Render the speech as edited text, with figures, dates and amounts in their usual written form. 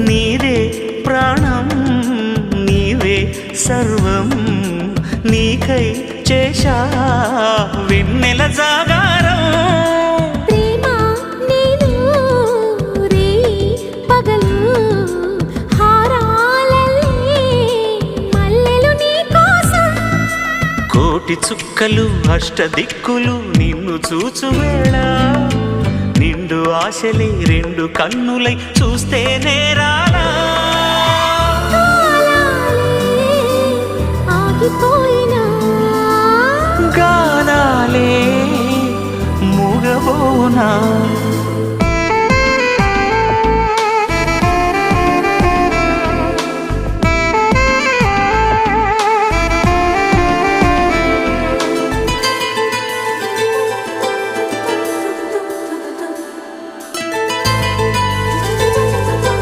నీదే ప్రాణం నీవే సర్వం నీకై చేశా వెన్నెల జాగారం ప్రేమ నేను రే పగలు హారాలల్లే మల్లెలు నీ కోసం కోటి చుక్కలు అష్టదిక్కులు నిన్ను చూచువేళ నిండు ఆశలే రెండు కన్నులై చూస్తే నేరాలా ఆగిపోయినా గానాలే మూగబోనా